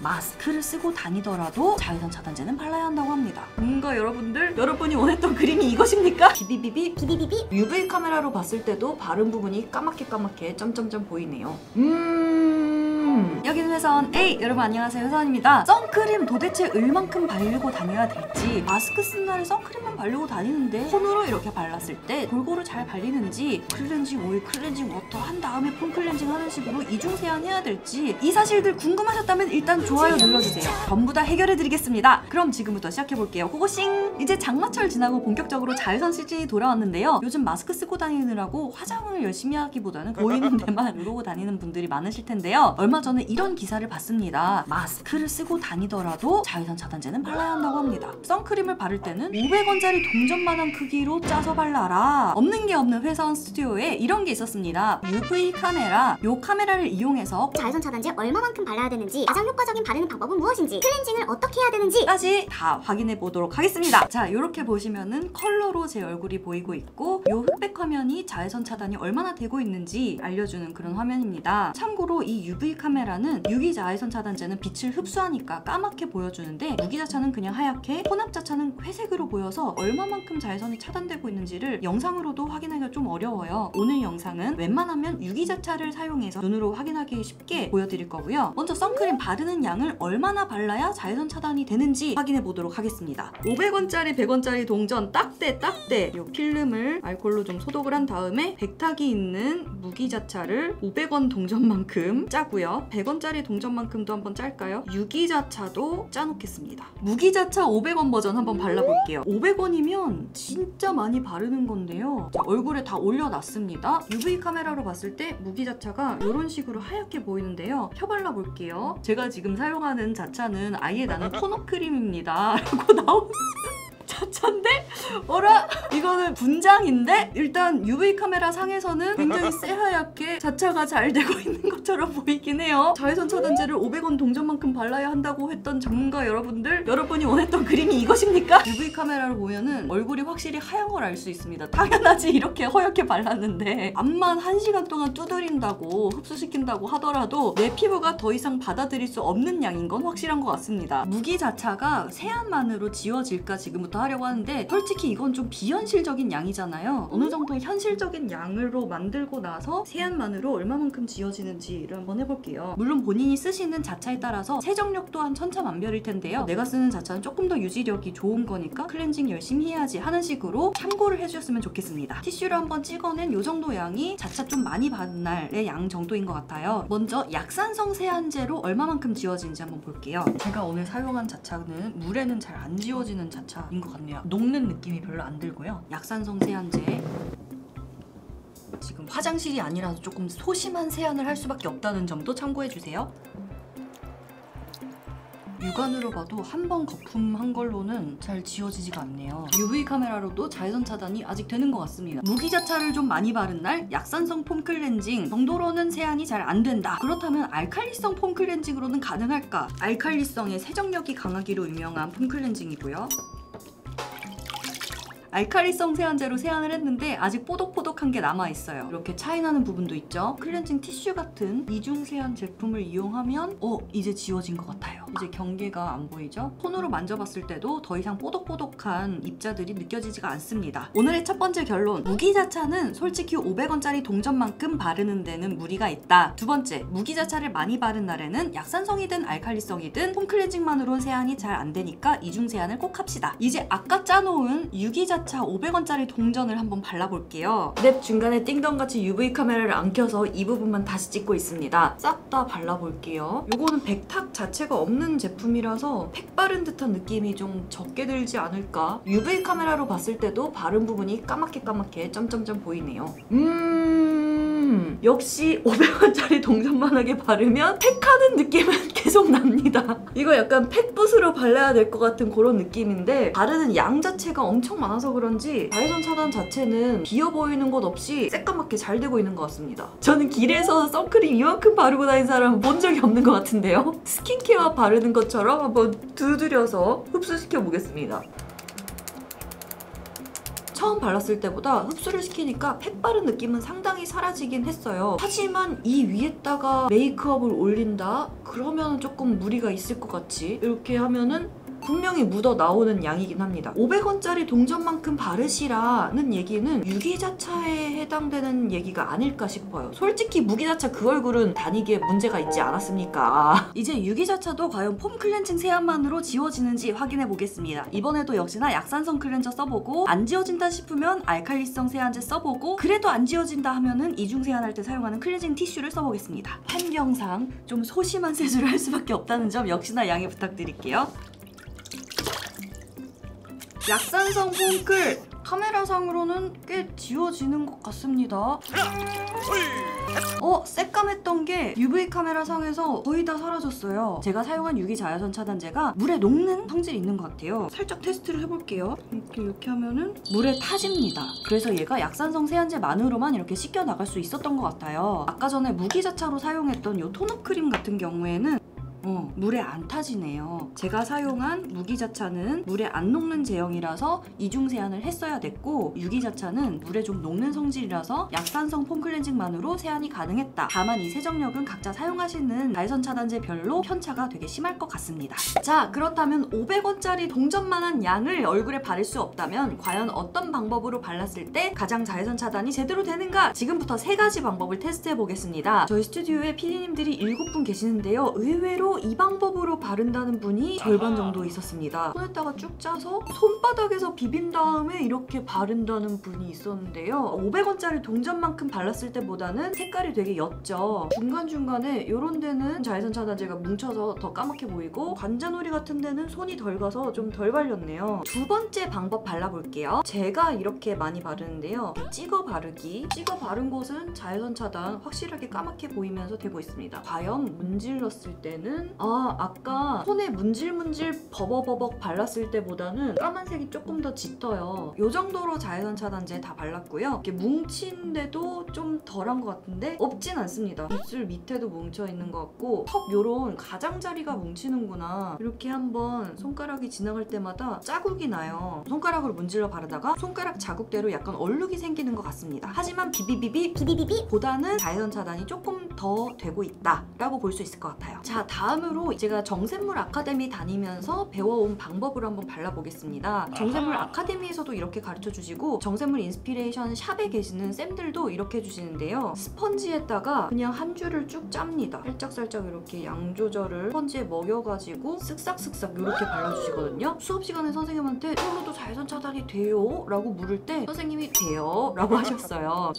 마스크를 쓰고 다니더라도 자외선 차단제는 발라야 한다고 합니다. 뭔가 여러분이 원했던 그림이 이것입니까? 비비비비 UV 카메라로 봤을 때도 바른 부분이 까맣게 점점점 보이네요. 여기는 회사원 A. 여러분 안녕하세요, 회사원입니다. 선크림 도대체 얼만큼 바르고 다녀야 될지, 마스크 쓴 날에 선크림만 바르고 다니는데 손으로 이렇게 발랐을 때 골고루 잘 발리는지, 클렌징 오일, 클렌징 워터 한 다음에 폼 클렌징 하는 식으로 이중 세안해야 될지, 이 사실들 궁금하셨다면 일단 좋아요 눌러주세요. 전부 다 해결해드리겠습니다. 그럼 지금부터 시작해볼게요. 고고싱! 이제 장마철 지나고 본격적으로 자외선 시즌이 돌아왔는데요. 요즘 마스크 쓰고 다니느라고 화장을 열심히 하기보다는 보이는 데만 누르고 다니는 분들이 많으실 텐데요. 얼마 전에 이런 기사를 봤습니다. 마스크를 쓰고 다니더라도 자외선 차단제는 발라야 한다고 합니다. 선크림을 바를 때는 500원짜리 동전만한 크기로 짜서 발라라. 없는 게 없는 회사원 스튜디오에 이런 게 있었습니다. UV 카메라. 이 카메라를 이용해서 자외선 차단제 얼마만큼 발라야 되는지, 가장 효과적인 바르는 방법은 무엇인지, 클렌징을 어떻게 해야 되는지까지 다 확인해 보도록 하겠습니다. 자, 이렇게 보시면은 컬러로 제 얼굴이 보이고 있고, 이 흑백 화면이 자외선 차단이 얼마나 되고 있는지 알려주는 그런 화면입니다. 참고로 이 UV 카메라는 유기 자외선 차단제는 빛을 흡수하니까 까맣게 보여주는데, 무기자차는 그냥 하얗게, 혼합자차는 회색으로 보여서 얼마만큼 자외선이 차단되고 있는지를 영상으로도 확인하기가 좀 어려워요. 오늘 영상은 웬만하면 유기자차를 사용해서 눈으로 확인하기 쉽게 보여드릴 거고요. 먼저 선크림 바르는 양을 얼마나 발라야 자외선 차단이 되는지 확인해 보도록 하겠습니다. 500원짜리 100원짜리 동전 딱대 이 필름을 알콜로 좀 소독을 한 다음에 백탁이 있는 무기자차를 500원 동전만큼 짜고요. 100원짜리 동전만큼도 한번 짤까요? 유기자차도 짜놓겠습니다. 무기자차 500원 버전 한번 발라볼게요. 500원이면 진짜 많이 바르는 건데요. 자, 얼굴에 다 올려놨습니다. UV 카메라로 봤을 때 무기자차가 이런 식으로 하얗게 보이는데요. 펴발라볼게요. 제가 지금 사용하는 자차는 아예 나는 토너 크림입니다 라고 나오는 자차인데? 어라? 이거는 분장인데? 일단 UV 카메라 상에서는 굉장히 새하얗게 자차가 잘 되고 있는 것처럼 보이긴 해요. 자외선 차단제를 500원 동전만큼 발라야 한다고 했던 전문가 여러분이 원했던 그림이 이것입니까? UV 카메라로 보면은 얼굴이 확실히 하얀 걸 알 수 있습니다. 당연하지, 이렇게 허옇게 발랐는데 앞만 1시간 동안 두드린다고 흡수시킨다고 하더라도 내 피부가 더 이상 받아들일 수 없는 양인 건 확실한 것 같습니다. 무기 자차가 세안만으로 지워질까 지금부터 하려고 하는데, 솔직히 이건 좀 비현실적인 양이잖아요. 어느 정도 현실적인 양으로 만들고 나서 세안만으로 얼마만큼 지워지는지를 한번 해볼게요. 물론 본인이 쓰시는 자차에 따라서 세정력 또한 천차만별일 텐데요. 내가 쓰는 자차는 조금 더 유지력이 좋은 거니까 클렌징 열심히 해야지 하는 식으로 참고를 해주셨으면 좋겠습니다. 티슈를 한번 찍어낸 이 정도 양이 자차 좀 많이 바른 날의 양 정도인 것 같아요. 먼저 약산성 세안제로 얼마만큼 지워지는지 한번 볼게요. 제가 오늘 사용한 자차는 물에는 잘 안 지워지는 자차인 것 같네요. 녹는 느낌이 별로 안 들고요. 약산성 세안제, 지금 화장실이 아니라서 조금 소심한 세안을 할 수밖에 없다는 점도 참고해주세요. 육안으로 봐도 한 번 거품한 걸로는 잘 지워지지가 않네요. UV 카메라로도 자외선 차단이 아직 되는 것 같습니다. 무기자차를 좀 많이 바른 날 약산성 폼 클렌징 정도로는 세안이 잘 안 된다. 그렇다면 알칼리성 폼 클렌징으로는 가능할까? 알칼리성의 세정력이 강하기로 유명한 폼 클렌징이고요. 알칼리성 세안제로 세안을 했는데 아직 뽀독뽀독한 게 남아있어요. 이렇게 차이나는 부분도 있죠. 클렌징 티슈 같은 이중 세안 제품을 이용하면 이제 지워진 것 같아요. 이제 경계가 안 보이죠? 손으로 만져봤을 때도 더 이상 뽀독뽀독한 입자들이 느껴지지가 않습니다. 오늘의 첫 번째 결론, 무기자차는 솔직히 500원짜리 동전만큼 바르는 데는 무리가 있다. 두 번째, 무기자차를 많이 바른 날에는 약산성이든 알칼리성이든 폼 클렌징만으로 세안이 잘 안 되니까 이중 세안을 꼭 합시다. 이제 아까 짜놓은 유기자차 500원짜리 동전을 한번 발라볼게요. 랩 중간에 띵동같이 UV 카메라를 안 켜서 이 부분만 다시 찍고 있습니다. 싹 다 발라볼게요. 요거는 백탁 자체가 없는 제품이라서 팩 바른 듯한 느낌이 좀 적게 들지 않을까? UV 카메라로 봤을 때도 바른 부분이 까맣게 점점점 보이네요. 역시 500원짜리 동전만하게 바르면 팩하는 느낌은 계속 납니다. 이거 약간 팩붓으로 발라야 될 것 같은 그런 느낌인데, 바르는 양 자체가 엄청 많아서 그런지 자외선 차단 자체는 비어 보이는 것 없이 새까맣게 잘 되고 있는 것 같습니다. 저는 길에서 선크림 이만큼 바르고 다니는 사람 본 적이 없는 것 같은데요. 스킨케어 바르는 것처럼 한번 두드려서 흡수시켜 보겠습니다. 처음 발랐을 때보다 흡수를 시키니까 팩 바른 느낌은 상당히 사라지긴 했어요. 하지만 이 위에다가 메이크업을 올린다? 그러면 조금 무리가 있을 것 같지? 이렇게 하면은 분명히 묻어 나오는 양이긴 합니다. 500원짜리 동전만큼 바르시라는 얘기는 유기자차에 해당되는 얘기가 아닐까 싶어요. 솔직히 무기자차 그 얼굴은 다니기에 문제가 있지 않았습니까? 이제 유기자차도 과연 폼 클렌징 세안만으로 지워지는지 확인해 보겠습니다. 이번에도 역시나 약산성 클렌저 써보고 안 지워진다 싶으면 알칼리성 세안제 써보고 그래도 안 지워진다 하면은 이중 세안할 때 사용하는 클렌징 티슈를 써보겠습니다. 환경상 좀 소심한 세수를 할 수밖에 없다는 점 역시나 양해 부탁드릴게요. 약산성 폼클 카메라상으로는 꽤 지워지는 것 같습니다. 새까맸던 게 UV 카메라상에서 거의 다 사라졌어요. 제가 사용한 유기 자외선 차단제가 물에 녹는 성질이 있는 것 같아요. 살짝 테스트를 해볼게요. 이렇게 하면은 물에 타집니다. 그래서 얘가 약산성 세안제만으로만 이렇게 씻겨 나갈 수 있었던 것 같아요. 아까 전에 무기자차로 사용했던 이 토너 크림 같은 경우에는 물에 안 타지네요. 제가 사용한 무기자차는 물에 안 녹는 제형이라서 이중 세안을 했어야 됐고 유기자차는 물에 좀 녹는 성질이라서 약산성 폼 클렌징만으로 세안이 가능했다. 다만 이 세정력은 각자 사용하시는 자외선 차단제별로 편차가 되게 심할 것 같습니다. 자, 그렇다면 500원짜리 동전만한 양을 얼굴에 바를 수 없다면 과연 어떤 방법으로 발랐을 때 가장 자외선 차단이 제대로 되는가? 지금부터 3가지 방법을 테스트해 보겠습니다. 저희 스튜디오에 PD님들이 7분 계시는데요. 의외로 이 방법으로 바른다는 분이 절반 정도 있었습니다. 손에다가 쭉 짜서 손바닥에서 비빈 다음에 이렇게 바른다는 분이 있었는데요. 500원짜리 동전만큼 발랐을 때보다는 색깔이 되게 옅죠. 중간중간에 이런 데는 자외선 차단제가 뭉쳐서 더 까맣게 보이고 관자놀이 같은 데는 손이 덜 가서 좀 덜 발렸네요. 두 번째 방법 발라볼게요. 제가 이렇게 많이 바르는데요. 찍어 바르기. 찍어 바른 곳은 자외선 차단 확실하게 까맣게 보이면서 되고 있습니다. 과연 문질렀을 때는 아까 손에 문질문질 버벅버벅 발랐을 때보다는 까만색이 조금 더 짙어요. 이 정도로 자외선 차단제 다 발랐고요. 이렇게 뭉친데도 좀 덜한 것 같은데 없진 않습니다. 입술 밑에도 뭉쳐있는 것 같고 턱 요런 가장자리가 뭉치는구나. 이렇게 한번 손가락이 지나갈 때마다 자국이 나요. 손가락으로 문질러 바르다가 손가락 자국대로 약간 얼룩이 생기는 것 같습니다. 하지만 비비비비 보다는 자외선 차단이 조금 더 되고 있다 라고 볼 수 있을 것 같아요. 자, 다음으로 제가 정샘물 아카데미 다니면서 배워온 방법으로 한번 발라보겠습니다. 정샘물 아카데미에서도 이렇게 가르쳐주시고 정샘물 인스피레이션 샵에 계시는 쌤들도 이렇게 해주시는데요. 스펀지에다가 그냥 한 줄을 쭉 짭니다. 살짝살짝 이렇게 양 조절을 스펀지에 먹여가지고 쓱싹쓱싹 이렇게 발라주시거든요. 수업 시간에 선생님한테 컬러도 자외선 차단이 돼요? 라고 물을 때 선생님이 돼요? 라고 하셨어요.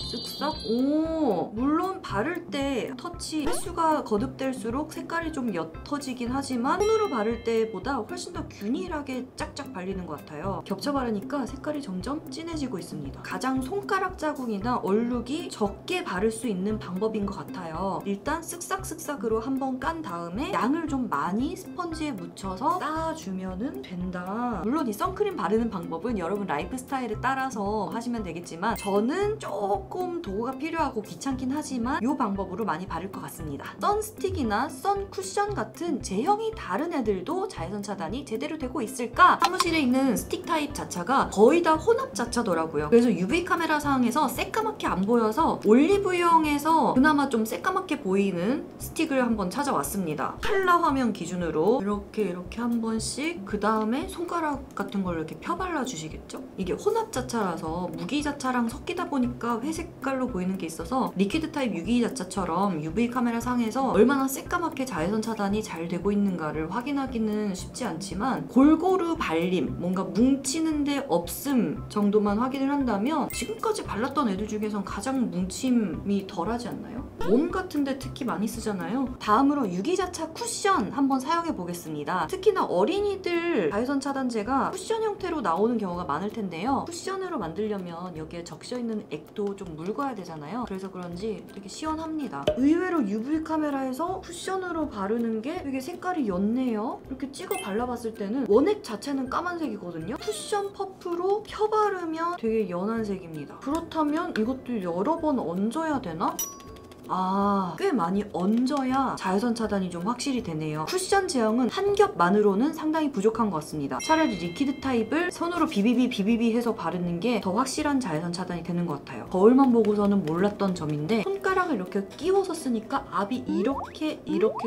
쓱싹. 물론 바를 때 터치 횟수가 거듭될수록 색깔이 좀 옅어지긴 하지만 손으로 바를 때보다 훨씬 더 균일하게 짝짝 발리는 것 같아요. 겹쳐 바르니까 색깔이 점점 진해지고 있습니다. 가장 손가락 자국이나 얼룩이 적게 바를 수 있는 방법인 것 같아요. 일단 쓱싹쓱싹으로 한번 깐 다음에 양을 좀 많이 스펀지에 묻혀서 따주면 된다. 물론 이 선크림 바르는 방법은 여러분 라이프 스타일에 따라서 하시면 되겠지만 저는 조금 도구가 필요하고 귀찮긴 하지만 이 방법으로 많이 바를 것 같습니다. 선스틱이나 선쿠션 같은 제형이 다른 애들도 자외선 차단이 제대로 되고 있을까? 사무실에 있는 스틱 타입 자차가 거의 다 혼합 자차더라고요. 그래서 UV 카메라 상에서 새까맣게 안 보여서 올리브영에서 그나마 좀 새까맣게 보이는 스틱을 한번 찾아왔습니다. 칼라 화면 기준으로 이렇게 한 번씩 그 다음에 손가락 같은 걸 이렇게 펴 발라주시겠죠? 이게 혼합 자차라서 무기 자차랑 섞이다 보니까 회색 색깔로 보이는 게 있어서 리퀴드 타입 유기자차처럼 UV 카메라 상에서 얼마나 새까맣게 자외선 차단이 잘 되고 있는가를 확인하기는 쉽지 않지만 골고루 발림, 뭔가 뭉치는데 없음 정도만 확인을 한다면 지금까지 발랐던 애들 중에선 가장 뭉침이 덜하지 않나요? 몸 같은데 특히 많이 쓰잖아요. 다음으로 유기자차 쿠션 한번 사용해 보겠습니다. 특히나 어린이들 자외선 차단제가 쿠션 형태로 나오는 경우가 많을 텐데요. 쿠션으로 만들려면 여기에 적셔있는 액도 좀 묽어야 되잖아요. 그래서 그런지 되게 시원합니다. 의외로 UV 카메라에서 쿠션으로 바르는 게 되게 색깔이 옅네요. 이렇게 찍어 발라봤을 때는 원액 자체는 까만색이거든요. 쿠션 퍼프로 펴 바르면 되게 연한 색입니다. 그렇다면 이것도 여러 번 얹어야 되나? 꽤 많이 얹어야 자외선 차단이 좀 확실히 되네요. 쿠션 제형은 한 겹만으로는 상당히 부족한 것 같습니다. 차라리 리퀴드 타입을 손으로 비비비 해서 바르는 게 더 확실한 자외선 차단이 되는 것 같아요. 거울만 보고서는 몰랐던 점인데 손가락을 이렇게 끼워서 쓰니까 압이 이렇게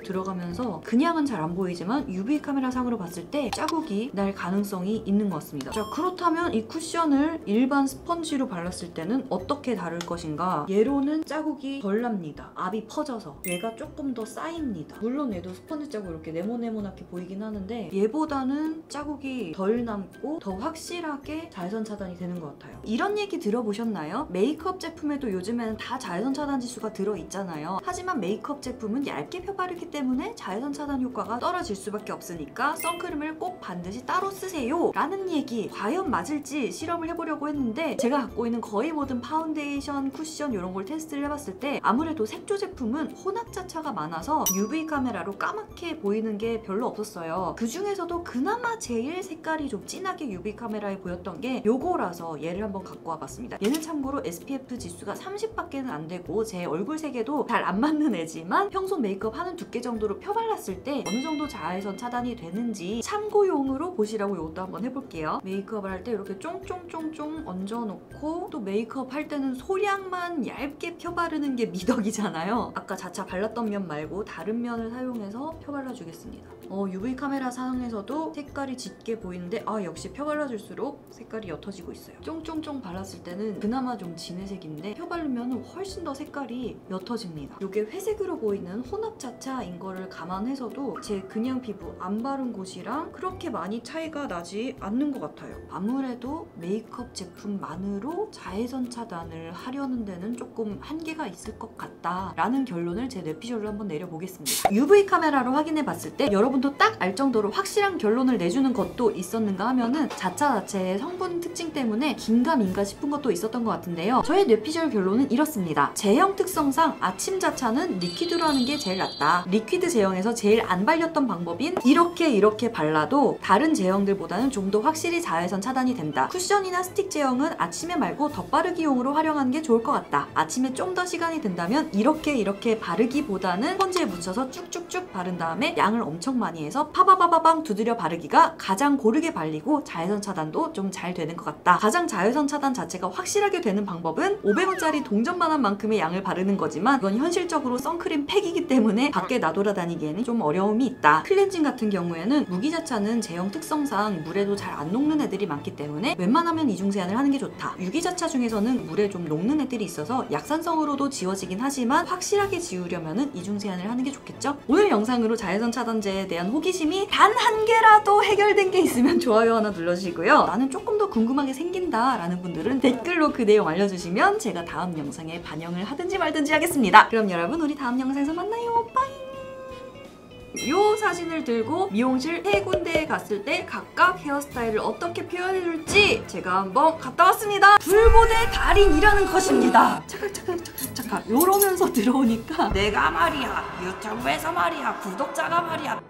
들어가면서 그냥은 잘 안 보이지만 UV 카메라 상으로 봤을 때 자국이 날 가능성이 있는 것 같습니다. 자, 그렇다면 이 쿠션을 일반 스펀지로 발랐을 때는 어떻게 다를 것인가? 얘로는 자국이 덜 납니다. 압이 퍼져서 얘가 조금 더 쌓입니다. 물론 얘도 스펀지 자국 이렇게 네모네모나게 보이긴 하는데 얘보다는 자국이 덜 남고 더 확실하게 자외선 차단이 되는 것 같아요. 이런 얘기 들어보셨나요? 메이크업 제품에도 요즘에는 다 자외선 차단 지수가 들어있잖아요. 하지만 메이크업 제품은 얇게 펴바르기 때문에 자외선 차단 효과가 떨어질 수밖에 없으니까 선크림을 꼭 반드시 따로 쓰세요 라는 얘기, 과연 맞을지 실험을 해보려고 했는데 제가 갖고 있는 거의 모든 파운데이션, 쿠션 이런 걸 테스트를 해봤을 때 아무래도 색조 제품은 혼합자차가 많아서 UV 카메라로 까맣게 보이는 게 별로 없었어요. 그 중에서도 그나마 제일 색깔이 좀 진하게 UV 카메라에 보였던 게 요거라서 얘를 한번 갖고 와봤습니다. 얘는 참고로 SPF 지수가 30밖에는 안 되고 제 얼굴색에도 잘 안 맞는 애지만 평소 메이크업 하는 두께 정도로 펴발랐을 때 어느 정도 자외선 차단이 되는지 참고용으로 보시라고 이것도 한번 해볼게요. 메이크업을 할 때 이렇게 쫑쫑쫑쫑 얹어놓고 또 메이크업 할 때는 소량만 얇게 펴바르는 게 미덕이잖아요. 아까 자차 발랐던 면 말고 다른 면을 사용해서 펴발라주겠습니다. UV 카메라 상에서도 색깔이 짙게 보이는데 역시 펴발라줄수록 색깔이 옅어지고 있어요. 쫑쫑쫑 발랐을 때는 그나마 좀 진한 색인데 펴바르면 훨씬 더 색깔이 옅어집니다. 이게 회색으로 보이는 혼합자차인 거를 감안해서도 제 그냥 피부 안 바른 곳이랑 그렇게 많이 차이가 나지 않는 것 같아요. 아무래도 메이크업 제품만으로 자외선 차단을 하려는 데는 조금 한계가 있을 것 같다라는 결론을 제 뇌피셜로 한번 내려보겠습니다. UV 카메라로 확인해봤을 때 여러분도 딱 알 정도로 확실한 결론을 내주는 것도 있었는가 하면은 자차 자체의 성분 특징 때문에 긴가민가 싶은 것도 있었던 것 같은데요. 저의 뇌피셜 결론은 이렇습니다. 제형 특성상 아침 자차는 리퀴드로 하는 게 제일 낫다. 리퀴드 제형에서 제일 안 발렸던 방법인 이렇게 발라도 다른 제형들보다는 좀 더 확실히 자외선 차단이 된다. 쿠션이나 스틱 제형은 아침에 말고 덧바르기용으로 활용하는 게 좋을 것 같다. 아침에 좀 더 시간이 된다면 이렇게 바르기보다는 스펀지에 묻혀서 쭉쭉쭉 바른 다음에 양을 엄청 많이 해서 파바바바방 두드려 바르기가 가장 고르게 발리고 자외선 차단도 좀 잘 되는 것 같다. 가장 자외선 차단 자체가 확실하게 되는 방법은 500원짜리 동전만 한 만큼의 양을 바르는 거지만 이건 현실적으로 선크림 팩이기 때문에 밖에 나돌아다니기에는 좀 어려움이 있다. 클렌징 같은 경우에는 무기자차는 제형 특성상 물에도 잘 안 녹는 애들이 많기 때문에 웬만하면 이중 세안을 하는 게 좋다. 유기자차 중에서는 물에 좀 녹는 애들이 있어서 약산성으로도 지워지긴 하지만 확실하게 지우려면 이중 세안을 하는 게 좋겠죠? 오늘 영상으로 자외선 차단제에 대한 호기심이 단 한 개라도 해결된 게 있으면 좋아요 하나 눌러주시고요. 나는 조금 더 궁금하게 생긴다 라는 분들은 댓글로 그 내용 알려주시면 제가 다음 영상에 반영을 하든지 말든지 하겠습니다. 그럼 여러분 우리 다음 영상에서 만나요. 빠이! 요 사진을 들고 미용실 3군데에 갔을 때 각각 헤어스타일을 어떻게 표현해줄지 제가 한번 갔다 왔습니다. 불고대 달인이라는 것입니다. 착각 이러면서 들어오니까 내가 말이야 유튜브에서 말이야 구독자가 말이야